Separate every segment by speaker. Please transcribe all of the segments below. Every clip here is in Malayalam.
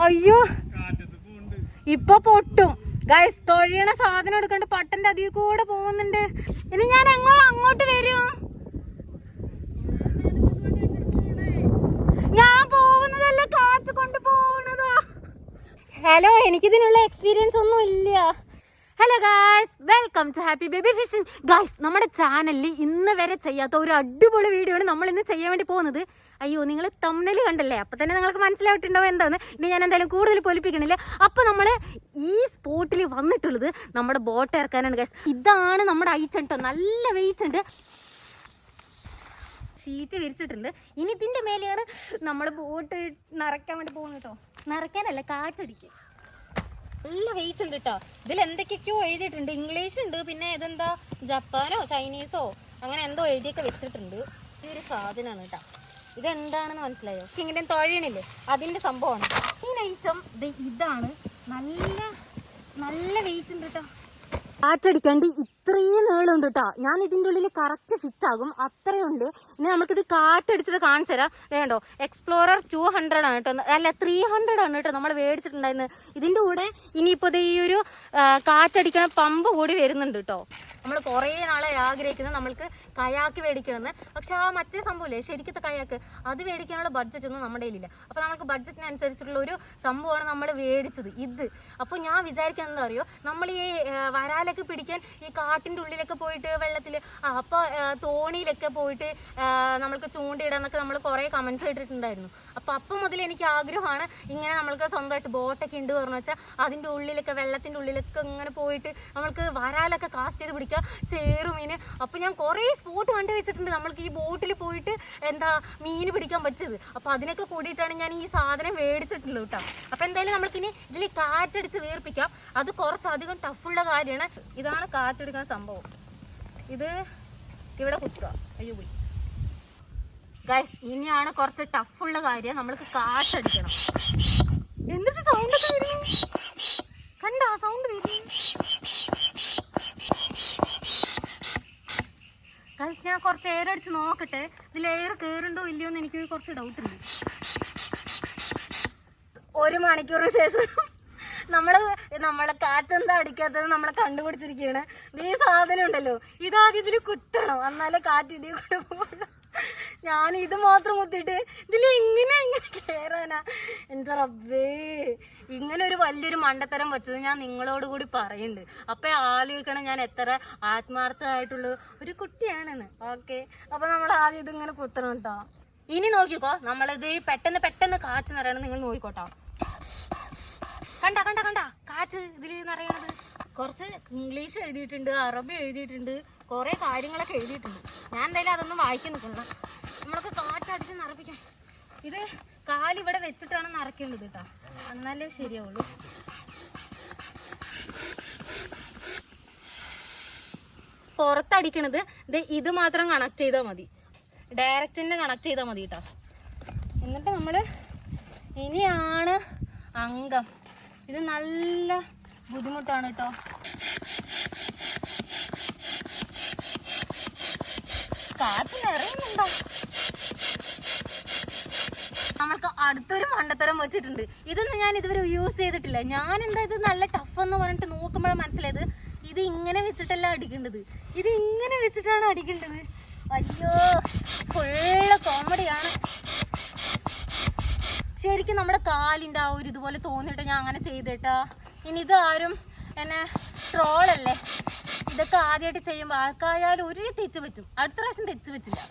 Speaker 1: അയ്യോ ഇപ്പൊ പൊട്ടും ഗൈസ്. തൊഴിയണ സാധനം എടുക്കണ്ട് പട്ടന്റെ അതിൽ കൂടെ പോകുന്നുണ്ട്. ഇനി ഞാൻ അങ്ങോട്ട് വരും. ഞാൻ പോകുന്നതല്ല, കാറ്റ് കൊണ്ട് പോകുന്നതാ. ഹലോ, എനിക്കിതിനുള്ള എക്സ്പീരിയൻസ് ഒന്നും ഇല്ല. Hello guys, welcome to happy baby fishing. Guys, നമ്മുടെ ചാനലിൽ ഇന്ന് വരെ ചെയ്യാത്ത ഒരു അടിപൊളി വീഡിയോ ആണ് നമ്മൾ ഇന്ന് ചെയ്യാൻ വേണ്ടി പോകുന്നത്. അയ്യോ, നിങ്ങൾ തമ്മിൽ കണ്ടല്ലേ, അപ്പം തന്നെ നിങ്ങൾക്ക് മനസ്സിലായിട്ടുണ്ടാവും എന്താന്ന്. ഇനി ഞാൻ എന്തായാലും കൂടുതൽ പൊലിപ്പിക്കണില്ല. അപ്പോൾ നമ്മൾ ഈ സ്പോട്ടിൽ വന്നിട്ടുള്ളത് നമ്മുടെ ബോട്ട് ഇറക്കാനാണ് ഗായ്സ്. ഇതാണ് നമ്മുടെ ഐച്ച് കേട്ടോ, നല്ല വെയിറ്റ് ഉണ്ട്. ഷീറ്റ് വിരിച്ചിട്ടുണ്ട്. ഇനി ഇതിൻ്റെ മേലെയാണ് നമ്മുടെ ബോട്ട് നിറയ്ക്കാൻ വേണ്ടി പോകുന്നത് കേട്ടോ. നിറയ്ക്കാനല്ല, കാറ്റടിക്കുക. നല്ല വെയിറ്റ് ഉണ്ട് കേട്ടോ. ഇതിൽ എന്തൊക്കെയൊക്കെയോ എഴുതിയിട്ടുണ്ട്. ഇംഗ്ലീഷ് ഉണ്ട്, പിന്നെ ഇതെന്താ ജപ്പാനോ ചൈനീസോ അങ്ങനെ എന്തോ എഴുതിയൊക്കെ വെച്ചിട്ടുണ്ട്. ഇതൊരു സാധനമാണ് കേട്ടോ. ഇതെന്താണെന്ന് മനസ്സിലായോ? ഇങ്ങനെ തൊഴണില്ലേ, അതിൻ്റെ സംഭവമാണ് ഈ ഐറ്റം. ഇതാണ് നല്ല നല്ല വെയിറ്റ് ഉണ്ട് കേട്ടോ. കാറ്റടിക്കാണ്ട് ഇത്രയും നീളമുണ്ട് കേട്ടോ. ഞാൻ ഇതിൻ്റെ ഉള്ളിൽ കറക്റ്റ് ഫിറ്റ് ആകും, അത്രയുണ്ട്. ഇനി നമുക്കിത് കാറ്റടിച്ചിട്ട് കാണിച്ചു തരാം. വേണ്ടോ, എക്സ്പ്ലോറർ 200 ആണ് കേട്ടോ, അല്ല 300 ആണ് കേട്ടോ നമ്മൾ മേടിച്ചിട്ടുണ്ടായിരുന്നത്. ഇതിൻ്റെ കൂടെ ഇനിയിപ്പോൾ ഈ ഒരു കാറ്റടിക്കണ പമ്പ് കൂടി വരുന്നുണ്ട് കേട്ടോ. നമ്മൾ കുറേ നാളെ ആഗ്രഹിക്കുന്നത് നമ്മൾക്ക് കയാക്ക് മേടിക്കണമെന്ന്. പക്ഷെ ആ മറ്റേ സംഭവമില്ലേ, ശരിക്കത്തെ കയാക്ക്, അത് മേടിക്കാനുള്ള ബഡ്ജറ്റ് ഒന്നും നമ്മുടെ കയ്യിലില്ല. അപ്പോൾ നമുക്ക് ബഡ്ജറ്റിനനുസരിച്ചിട്ടുള്ള ഒരു സംഭവമാണ് നമ്മൾ മേടിച്ചത് ഇത്. അപ്പോൾ ഞാൻ വിചാരിക്കുന്നത് എന്താ അറിയോ, നമ്മൾ ഈ വരാലൊക്കെ പിടിക്കാൻ ഈ കാട്ടിൻ്റെ ഉള്ളിലൊക്കെ പോയിട്ട് വെള്ളത്തിൽ അപ്പോൾ തോണിയിലൊക്കെ പോയിട്ട് നമ്മൾക്ക് ചൂണ്ടയിടാന്നൊക്കെ നമ്മൾ കുറേ കമൻസ് ഇട്ടിട്ടുണ്ടായിരുന്നു. അപ്പം മുതൽ എനിക്ക് ആഗ്രഹമാണ് ഇങ്ങനെ നമ്മൾക്ക് സ്വന്തമായിട്ട് ബോട്ടൊക്കെ ഉണ്ട് പറഞ്ഞു വെച്ചാൽ അതിൻ്റെ ഉള്ളിലൊക്കെ വെള്ളത്തിൻ്റെ ഉള്ളിലൊക്കെ ഇങ്ങനെ പോയിട്ട് നമ്മൾക്ക് വരാലൊക്കെ കാസ്റ്റ് ചെയ്ത് പിടിക്കുക, ചേറുമീൻ. അപ്പോൾ ഞാൻ കുറേ സ്പോട്ട് കണ്ടു വെച്ചിട്ടുണ്ട് നമ്മൾക്ക് ഈ ബോട്ടിൽ പോയിട്ട് എന്താ മീൻ പിടിക്കാൻ പറ്റത്. അപ്പോൾ അതിനൊക്കെ കൂടിയിട്ടാണ് ഞാൻ ഈ സാധനം മേടിച്ചിട്ടുള്ളൂ കേട്ടോ. അപ്പോൾ എന്തായാലും നമ്മൾക്കിനി ഇതിൽ കാറ്റടിച്ച് വേർപ്പിക്കാം. അത് കുറച്ചധികം ടഫുള്ള കാര്യമാണ്. ഇതാണ് കാറ്റെടുക്കുന്ന സംഭവം. ഇത് ഇവിടെ കുത്തുക. അയ്യോ പോയി ഗൈസ്. ഇനിയാണ് കുറച്ച് ടഫുള്ള കാര്യം, നമ്മൾക്ക് കാറ്റടിക്കണം. എന്നിട്ട് സൗണ്ട് ഒക്കെ വരുന്നു, കണ്ടാ സൗണ്ട് വരുന്നു ഗൈസ്. ഞാൻ കുറച്ച് എയർ അടിച്ച് നോക്കട്ടെ, ഇതിൽ എയർ കയറുണ്ടോ ഇല്ലയോ എന്ന് എനിക്ക് കുറച്ച് ഡൗട്ട് ഉണ്ട്. 1 മണിക്കൂറിന് ശേഷം നമ്മളെ കാറ്റെന്താ അടിക്കാത്തത് നമ്മളെ കണ്ടുപിടിച്ചിരിക്കുകയാണ്. ഈ സാധനം ഉണ്ടല്ലോ, ഇതാദ്യം ഇതിൽ കുത്തണം, എന്നാലേ കാറ്റ് ഇതിൽ കൂടെ പോകണം. ഞാൻ ഇത് മാത്രം കുത്തിയിട്ട് ഇതിൽ ഇങ്ങനെ കയറാനാ. എന്താ റബ്ബേ, ഇങ്ങനെ ഒരു വലിയൊരു മണ്ടത്തരം വെച്ചത് ഞാൻ നിങ്ങളോട് കൂടി പറയുന്നുണ്ട്. അപ്പം ആലോചിക്കണം ഞാൻ എത്ര ആത്മാർത്ഥമായിട്ടുള്ള ഒരു കുട്ടിയാണെന്ന്. ഓക്കെ, അപ്പം നമ്മൾ ആദ്യം ഇതിങ്ങനെ കുത്തണം കേട്ടോ. ഇനി നോക്കിക്കോ, നമ്മളിത് പെട്ടെന്ന് കാറ്റ് നിറയണം. നിങ്ങൾ നോക്കിക്കോട്ടോ, കണ്ട കാറ്റ് ഇതിൽ നിറയണത്. കുറച്ച് ഇംഗ്ലീഷ് എഴുതിയിട്ടുണ്ട്, അറബി എഴുതിയിട്ടുണ്ട്, കുറേ കാര്യങ്ങളൊക്കെ എഴുതിയിട്ടുണ്ട്. ഞാൻ എന്തായാലും അതൊന്നും വായിക്കാൻ നിൽക്കണം. നമ്മളൊക്കെ കാറ്റടിച്ച് നിറപ്പിക്കാം. ഇത് കാലിവിടെ വെച്ചിട്ടാണ് നിറയ്ക്കേണ്ടത് കേട്ടോ, എന്നാലേ ശരിയാവുള്ളൂ. പുറത്തടിക്കണത് ഇത് മാത്രം കണക്ട് ചെയ്താൽ മതി, ഡയറക്റ്റിൻ്റെ കണക്ട് ചെയ്താൽ മതി കേട്ടോ. എന്നിട്ട് നമ്മൾ ഇനിയാണ് അംഗം. ഇത് നല്ല ബുദ്ധിമുട്ടാണ് കേട്ടോ. കാറ്റ് നിറയുന്നുണ്ടോ? നമ്മൾക്ക് അടുത്തൊരു മണ്ടത്തരം വെച്ചിട്ടുണ്ട്. ഇതൊന്നും ഞാൻ ഇതുവരെ യൂസ് ചെയ്തിട്ടില്ല. ഞാൻ എന്താ ഇത് നല്ല ടഫ് എന്ന് പറഞ്ഞിട്ട് നോക്കുമ്പോഴാണ് മനസ്സിലായത് ഇത് ഇങ്ങനെ വെച്ചിട്ടല്ല അടിക്കേണ്ടത്, ഇത് ഇങ്ങനെ വെച്ചിട്ടാണ് അടിക്കേണ്ടത്. അയ്യോ, ഫുള്ള് കോമഡിയാണ്. ശരിക്കും നമ്മുടെ കാലിൻ്റെ ആ ഒരു ഇതുപോലെ തോന്നിയിട്ട് ഞാൻ അങ്ങനെ ചെയ്തേട്ടാ. ഇനി ഇത് ആരും എന്നെ ട്രോളല്ലേ, ഇതൊക്കെ ആദ്യമായിട്ട് ചെയ്യുമ്പോൾ ആർക്കായാലും ഒരു തെറ്റ് പറ്റും. അടുത്ത പ്രാവശ്യം തെറ്റ് പറ്റില്ല.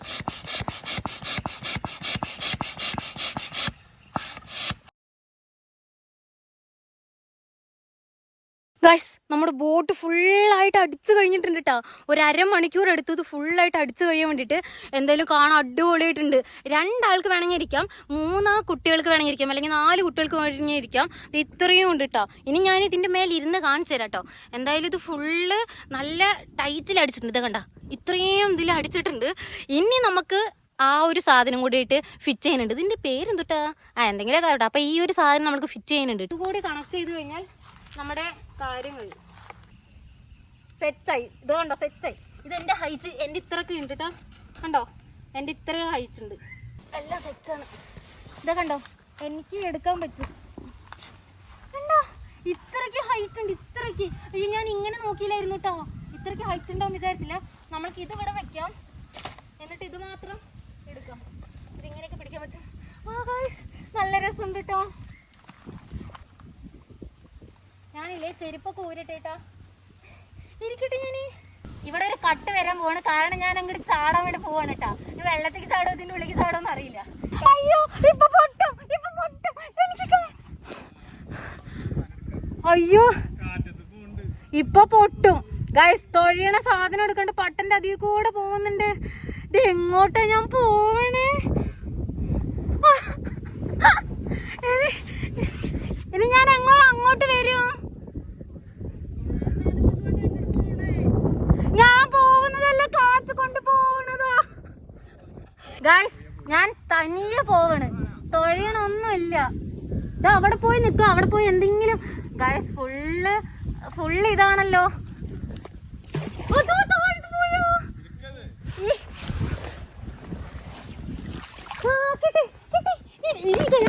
Speaker 1: ഗൈസ്, നമ്മുടെ ബോട്ട് ഫുള്ളായിട്ട് അടിച്ചു കഴിഞ്ഞിട്ടുണ്ട് കേട്ടോ. ഒരു അരമണിക്കൂർ എടുത്തത് ഫുള്ളായിട്ട് അടിച്ചു കഴിയാൻ വേണ്ടിയിട്ട്. എന്തായാലും കാണാൻ അടിപൊളിയായിട്ടുണ്ട്. 2 ആൾക്ക് വേണമെങ്കിൽ ഇരിക്കാം, 3 കുട്ടികൾക്ക് വേണമെങ്കിൽ ഇരിക്കാം, അല്ലെങ്കിൽ 4 കുട്ടികൾക്ക് വേണമെങ്കിൽ ഇരിക്കാം. ഇത് ഇത്രയും ഉണ്ട് കേട്ടോ. ഇനി ഞാൻ ഇതിൻ്റെ മേലെ ഇരുന്ന് കാണിച്ചു തരാം കേട്ടോ. എന്തായാലും ഇത് ഫുള്ള് നല്ല ടൈറ്റിൽ അടിച്ചിട്ടുണ്ട്. ഇത് കണ്ട, ഇത്രയും ഇതിൽ അടിച്ചിട്ടുണ്ട്. ഇനി നമുക്ക് ആ ഒരു സാധനം കൂടിയിട്ട് ഫിറ്റ് ചെയ്യുന്നുണ്ട്. ഇതിൻ്റെ പേരെന്തുട്ടാ, എന്തെങ്കിലും കേട്ടോ. അപ്പോൾ ഈ ഒരു സാധനം നമുക്ക് ഫിറ്റ് ചെയ്യുന്നുണ്ട്. ഇതുകൂടി കണക്ട് ചെയ്ത് കഴിഞ്ഞാൽ നമ്മുടെ കാര്യം കഴിയും. സെറ്റായി. ഇത് കണ്ടോ, സെറ്റായി. ഇതെൻ്റെ ഹൈറ്റ്, എൻ്റെ ഇത്രയൊക്കെ ഉണ്ട് കേട്ടോ. കണ്ടോ, എൻ്റെ ഇത്രയും ഹൈറ്റ് ഉണ്ട്. എല്ലാം സെറ്റാണ്. ഇതാ കണ്ടോ, എനിക്ക് എടുക്കാൻ പറ്റും. ഇത്രയ്ക്ക് ഹൈറ്റ് ഉണ്ട്, ഇത്രയ്ക്ക്. അയ്യോ ഞാൻ ഇങ്ങനെ നോക്കിയില്ലായിരുന്നു കേട്ടോ, ഇത്രയ്ക്ക് ഹൈറ്റ് ഉണ്ടാവും വിചാരിച്ചില്ല. നമ്മൾക്ക് ഇത് ഇവിടെ വെക്കാം, എന്നിട്ട് ഇത് മാത്രം എടുക്കാം. ഇതിങ്ങനെയൊക്കെ പിടിക്കാൻ പറ്റും. നല്ല രസമുണ്ട് കേട്ടോ. ഞാനില്ലേ ചെരുപ്പൊക്കെ ഊരിട്ടേട്ടാ ഇരിക്കട്ടെ. ഞാൻ ഇവിടെ ഒരു കട്ട് വരാൻ പോവാണ്, കാരണം ഞാൻ അങ്ങോട്ട് ചാടാൻ വേണ്ടി പോവാണ് കേട്ടാ. വെള്ളത്തേക്ക് ചാടോ ഇതിന്റെ ഉള്ളിലേക്ക് ചാടോന്ന് അറിയില്ല. അയ്യോ ഇപ്പൊ പൊട്ടും, ഇപ്പൊ പൊട്ടും. അയ്യോ ഇപ്പൊ പൊട്ടും ഗൈസ്. തൊഴിയണ സാധനം എടുക്കണ്ട്, പട്ടന്റെ അതിൽ കൂടെ പോകുന്നുണ്ട്. ഇത് എങ്ങോട്ടാ ഞാൻ പോവണേ? ഇനി ഞാൻ അങ്ങോട്ട് വരും. ഞാൻ പോകുന്നതല്ല, കാറ്റ് കൊണ്ട് പോവണതാ ഗൈസ്. ഞാൻ തനിയെ പോവണ്, തൊഴിയണൊന്നുമില്ല. അവിടെ പോയി നിൽക്കുക, അവിടെ പോയി എന്തെങ്കിലും. ഗൈസ് ഫുള്ള് ഇതാണല്ലോ.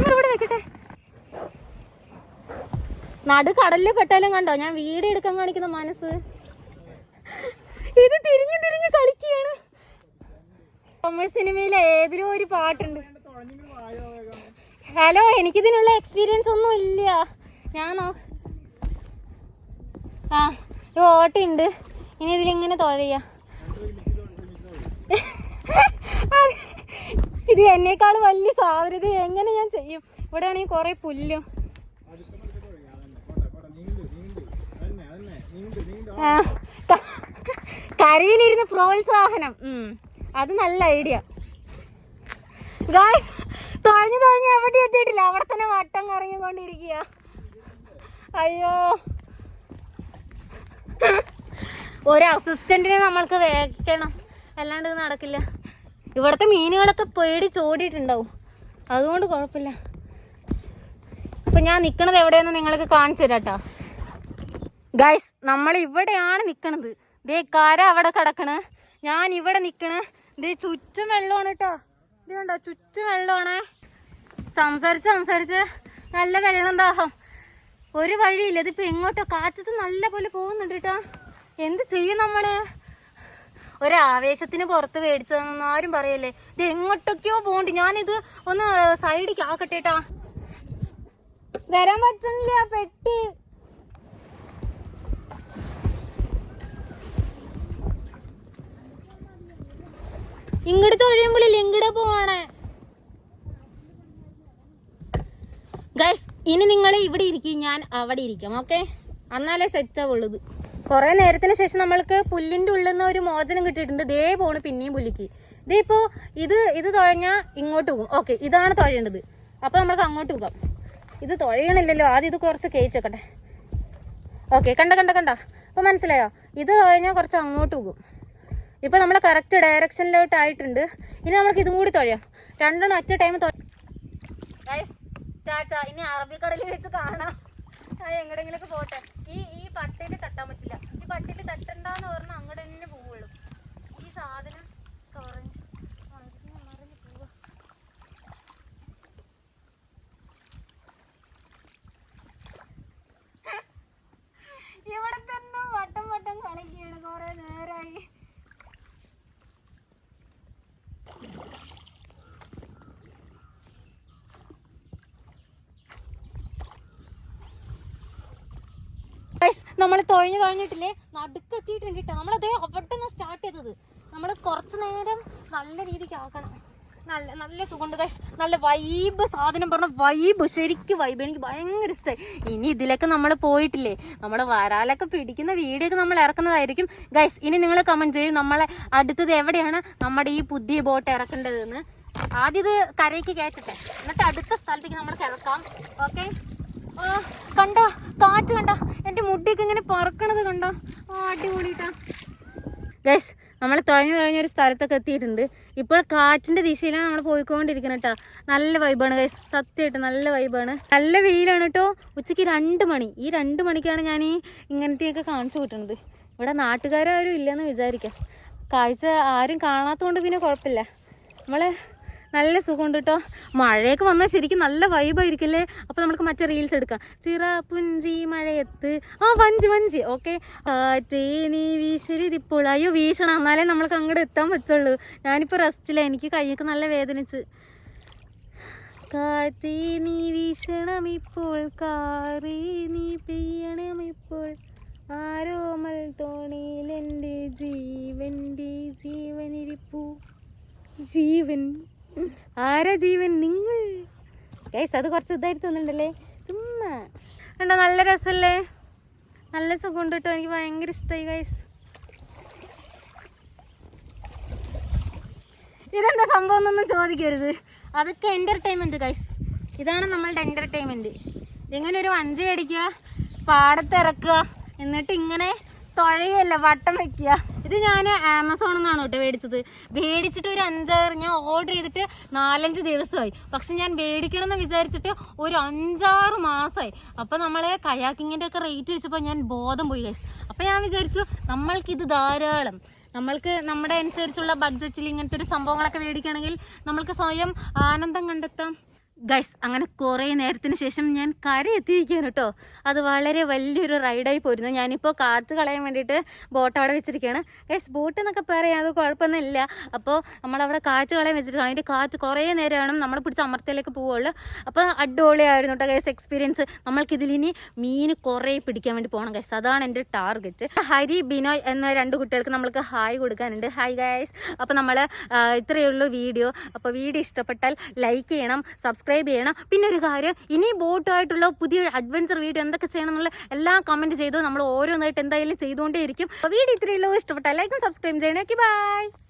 Speaker 1: ഇവിടെ വെക്കട്ടെ. നടു കടലിൽ പെട്ടാലും കണ്ടോ ഞാൻ വീഡിയോ എടുക്കാൻ കാണിക്കുന്ന മനസ്സ്. ഇത് തിരിഞ്ഞു തിരിഞ്ഞ് കളിക്കുകയാണ്. തമിഴ് സിനിമയിലെ ഏതിലും ഒരു പാട്ടുണ്ട്. ഹലോ, എനിക്കിതിനുള്ള എക്സ്പീരിയൻസ് ഒന്നും ഇല്ല. ഞാൻ ഓട്ടുണ്ട്, ഇനി ഇതിലിങ്ങനെ തുഴയാ. ഇത് എന്നേക്കാൾ വലിയ സാധ്യത എങ്ങനെ ഞാൻ ചെയ്യും? ഇവിടെ ആണെങ്കിൽ കുറെ പുല്ലും. കരയിലിരുന്ന് പ്രോത്സാഹനം, അത് നല്ല ഐഡിയ. ഗായ്സ് തുഴഞ്ഞു എവിടെ എത്തിയിട്ടില്ല, അവിടെ തന്നെ വട്ടം കറങ്ങിക്കൊണ്ടിരിക്കുക. അയ്യോ, ഒരു അസിസ്റ്റന്റിനെ നമ്മൾക്ക് വെക്കണം, അല്ലാണ്ട് ഇത് നടക്കില്ല. ഇവിടുത്തെ മീനുകളൊക്കെ പേടിച്ചോടിയിട്ടുണ്ടാവും, അതുകൊണ്ട് കുഴപ്പമില്ല. ഇപ്പൊ ഞാൻ നിക്കണത് എവിടെയെന്ന് നിങ്ങൾക്ക് കാണിച്ചു തരാം കേട്ടോ. ഗൈസ് നമ്മൾ ഇവിടെയാണ് നിക്കണത്. ദേ കര അവിടെ കിടക്കണ്, ഞാൻ ഇവിടെ നിക്കണ്. ദേ ചുറ്റും വെള്ളമാണ് കേട്ടോ. ഇത് കണ്ടോ, ചുറ്റും വെള്ളമാണ്. സംസാരിച്ച് നല്ല വെള്ളം ദാഹം. ഒരു വഴിയില്ല. ഇതിപ്പോ എങ്ങോട്ടോ കാറ്റത്ത് നല്ല പോലെ പോകുന്നുണ്ട് കേട്ടോ. എന്ത് ചെയ്യും നമ്മള്? ഒരാവേശത്തിന് പുറത്ത് മേടിച്ചതെന്നൊന്നും ആരും പറയല്ലേ. ഇത് എങ്ങോട്ടൊക്കെയോ പോകണ്ട്. ഞാനിത് ഒന്ന് സൈഡിലേക്ക് ആക്കട്ടെ കേട്ടാ. വരാൻ പറ്റുന്നില്ല, പെട്ടി. ഇങ്ങോട്ട് തൊഴിയുമ്പോഴില്ല, ഇങ്ങോട്ട് പോവാണേ. ഗൈസ് ഇനി നിങ്ങൾ ഇവിടെ ഇരിക്കും, ഞാൻ അവിടെ ഇരിക്കാം. ഓക്കെ, എന്നാലേ സെറ്റ് ആവുള്ളത്. കുറെ നേരത്തിന് ശേഷം നമ്മൾക്ക് പുല്ലിന്റെ ഉള്ളിൽ നിന്ന് ഒരു മോചനം കിട്ടിയിട്ടുണ്ട്. ദേ പോണ് പിന്നെയും പുല്ലിക്ക്. ഇതേ ഇപ്പോ ഇത് തുഴഞ്ഞാ ഇങ്ങോട്ട് പോകും. ഓക്കെ, ഇതാണ് തുഴയേണ്ടത്. അപ്പൊ നമ്മൾക്ക് അങ്ങോട്ട് പോകാം. ഇത് തുഴയണില്ലല്ലോ, ആദ്യം ഇത് കുറച്ച് കേച്ചേക്കട്ടെ. ഓക്കെ, കണ്ട അപ്പൊ മനസ്സിലായോ? ഇത് തുഴഞ്ഞാൽ കുറച്ച് അങ്ങോട്ട് പോകും. ഇപ്പൊ നമ്മള് കറക്റ്റ് ഡയറക്ഷനിലോട്ട് ആയിട്ടുണ്ട്. ഇനി നമ്മൾക്ക് ഇതും കൂടി തുഴയാം. രണ്ടെണ്ണം ഒറ്റ ടൈം ടാറ്റാ. ഇനി അറബിക്കടലിൽ വെച്ച് കാണാം. എങ്ങടെങ്കിലൊക്കെ പോട്ടെ. ഈ പട്ടയിൽ തട്ടാൻ പറ്റില്ല. ഈ പട്ടയിൽ തട്ടണ്ടെന്ന് പറഞ്ഞാൽ അങ്ങോട്ട് തന്നെ പോവുള്ളൂ. ഈ സാധനം മറിഞ്ഞ് പോവുക. ഇവിടെ തന്നെ വട്ടം കളിക്കുകയാണ് കുറെ നേരമായി. നമ്മൾ തുഴഞ്ഞിട്ടില്ലേ, നടുക്കെത്തിയിട്ടുണ്ട് കേട്ടോ. നമ്മളതേ അവിടെ നിന്ന് സ്റ്റാർട്ട് ചെയ്തത്. നമ്മൾ കുറച്ച് നേരം നല്ല രീതിക്ക് ആക്കണം. നല്ല സുഖമുണ്ട് ഗൈസ്. നല്ല വൈബ് സാധനം, പറഞ്ഞ വൈബ്, ശരിക്കും വൈബ്. എനിക്ക് ഭയങ്കര ഇഷ്ടമായി. ഇനി ഇതിലൊക്കെ നമ്മൾ പോയിട്ടില്ലേ, നമ്മൾ വരാലൊക്കെ പിടിക്കുന്ന വീഡിയോ ഒക്കെ നമ്മൾ ഇറക്കുന്നതായിരിക്കും ഗൈസ്. ഇനി നിങ്ങൾ കമന്റ് ചെയ്യും നമ്മളെ അടുത്തത് എവിടെയാണ് നമ്മുടെ ഈ പുതിയ ബോട്ട് ഇറക്കേണ്ടതെന്ന്. ആദ്യം ഇത് കരയ്ക്ക് കയറ്റട്ടെ, എന്നിട്ട് അടുത്ത സ്ഥലത്തേക്ക് നമ്മൾ കിടക്കാം. ഓക്കെ, കണ്ടോ കാറ്റ്, കണ്ടോ എൻ്റെ മുടിയൊക്കെ ഇങ്ങനെ പറക്കണത് കണ്ടോ. അടിപൊളിട്ടാ ഗൈസ്. നമ്മൾ തുഴഞ്ഞൊരു സ്ഥലത്തൊക്കെ എത്തിയിട്ടുണ്ട്. ഇപ്പോൾ കാറ്റിന്റെ ദിശയിലാണ് നമ്മൾ പോയിക്കൊണ്ടിരിക്കുന്നത് കേട്ടോ. നല്ല വൈബാണ് ഗൈസ്, സത്യമായിട്ട് നല്ല വൈബാണ്. നല്ല വെയിലാണ് കേട്ടോ. ഉച്ചയ്ക്ക് 2 മണി. ഈ 2 മണിക്കാണ് ഞാൻ ഈ ഇങ്ങനത്തെയൊക്കെ കാണിച്ചു കിട്ടുന്നത്. ഇവിടെ നാട്ടുകാരും ഇല്ലെന്ന് വിചാരിക്കാം. കാഴ്ച ആരും കാണാത്തതുകൊണ്ട് പിന്നെ കുഴപ്പമില്ല. നമ്മൾ നല്ല സുഖമുണ്ട് കേട്ടോ. മഴയൊക്കെ വന്നാൽ ശരിക്കും നല്ല വൈബായിരിക്കില്ലേ. അപ്പോൾ നമുക്ക് മറ്റേ റീൽസ് എടുക്കാം. ചിറാപുഞ്ചി മഴയത്ത് വഞ്ചി ഓക്കെ. നീ വീശരിതിപ്പോൾ. അയ്യോ വീശണം, എന്നാലേ നമ്മൾക്ക് അങ്ങോട്ട് എത്താൻ പറ്റുള്ളൂ. ഞാനിപ്പോൾ റെസ്റ്റില്ല, എനിക്ക് കൈയൊക്കെ നല്ല വേദനിച്ച്. കാറ്റേ നീ വീശണം ഇപ്പോൾ, കാറേ നീ പെയ്യണം ഇപ്പോൾ, ആരോമൽ തോണിയിൽ എൻ്റെ ജീവനിരിപ്പൂ. ജീവൻ ആരാ ജീവൻ? നിങ്ങൾ ഗൈസ്. അത് കുറച്ച് ഇതായിട്ട് തോന്നുന്നുണ്ടല്ലേ, ചുമ്മാ കണ്ടോ. നല്ല രസമല്ലേ, നല്ല സുഖമുണ്ട് കേട്ടോ. എനിക്ക് ഭയങ്കര ഇഷ്ടമായി ഗൈസ്. ഇതെന്താ സംഭവം എന്നൊന്നും ചോദിക്കരുത്, അതൊക്കെ എൻ്റർടൈൻമെൻറ്റ് ഗൈസ്. ഇതാണ് നമ്മളുടെ എൻ്റർടൈൻമെൻറ്റ്. ഇങ്ങനെ ഒരു വഞ്ചി മേടിക്കുക, പാടത്തിറക്കുക, എന്നിട്ട് ഇങ്ങനെ തുഴയല്ല വട്ടം വെക്കുക. ഇത് ഞാൻ ആമസോണിൽ നിന്നാണ് കേട്ടോ മേടിച്ചിട്ട് ഒരു 5-6 ഞാൻ ഓർഡർ ചെയ്തിട്ട് 4-5 ദിവസമായി. പക്ഷെ ഞാൻ മേടിക്കണം എന്ന് വിചാരിച്ചിട്ട് ഒരു 5-6 മാസമായി. അപ്പോൾ നമ്മൾ കയാക്കിങ്ങിൻ്റെ ഒക്കെ റേറ്റ് വെച്ചപ്പോൾ ഞാൻ ബോധം പോയി ഗൈസ്. അപ്പോൾ ഞാൻ വിചാരിച്ചു നമ്മൾക്കിത് ധാരാളം, നമ്മൾക്ക് നമ്മുടെ അനുസരിച്ചുള്ള ബഡ്ജറ്റിൽ ഇങ്ങനത്തെ ഒരു സംഭവങ്ങളൊക്കെ മേടിക്കുകയാണെങ്കിൽ നമ്മൾക്ക് സ്വയം ആനന്ദം കണ്ടെത്താം ഗൈസ്. അങ്ങനെ കുറേ നേരത്തിന് ശേഷം ഞാൻ കരയെത്തിയിരിക്കുകയാണ് കേട്ടോ. അത് വളരെ വലിയൊരു റൈഡായി പോയിരുന്നു. ഞാനിപ്പോൾ കാറ്റ് കളയാൻ വേണ്ടിയിട്ട് ബോട്ട് അവിടെ വെച്ചിരിക്കുകയാണ് ഗൈസ്. ബോട്ട് എന്നൊക്കെ പറയാം, അത് കുഴപ്പമൊന്നുമില്ല. അപ്പോൾ നമ്മളവിടെ കാറ്റ് കളയാൻ വെച്ചിട്ട് അതിൻ്റെ കാറ്റ് കുറേ നേരമാണ് നമ്മൾ പിടിച്ച് അമർത്തയിലേക്ക് പോവുള്ളൂ. അപ്പോൾ അടിപൊളിയായിരുന്നു കേട്ടോ ഗൈസ് എക്സ്പീരിയൻസ്. നമ്മൾക്കിതിലിനി മീൻ കുറേ പിടിക്കാൻ വേണ്ടി പോകണം ഗൈസ്, അതാണ് എൻ്റെ ടാർഗറ്റ്. ഹരി ബിനോയ് എന്ന 2 കുട്ടികൾക്ക് നമ്മൾക്ക് ഹായ് കൊടുക്കാനുണ്ട്. Hi guys. അപ്പോൾ നമ്മൾ ഇത്രയേ ഉള്ളൂ വീഡിയോ. അപ്പോൾ വീഡിയോ ഇഷ്ടപ്പെട്ടാൽ ലൈക്ക് ചെയ്യണം, സബ്സ്ക്രൈബ് ചെയ്യണം. പിന്നെ ഒരു കാര്യം, ഇനി ബോട്ടുമായിട്ടുള്ള പുതിയ അഡ്വഞ്ചർ വീഡിയോ എന്തൊക്കെ ചെയ്യണം എന്നുള്ള എല്ലാം കമൻറ്റ് ചെയ്തു. നമ്മൾ ഓരോന്നായിട്ട് എന്തായാലും ചെയ്തുകൊണ്ടേയിരിക്കും. വീഡിയോ ഇത്രയേ ഉള്ളൂ. ഇഷ്ടപ്പെട്ടാൽ ലൈക്കും സബ്സ്ക്രൈബ് ചെയ്യണം. Okay bye.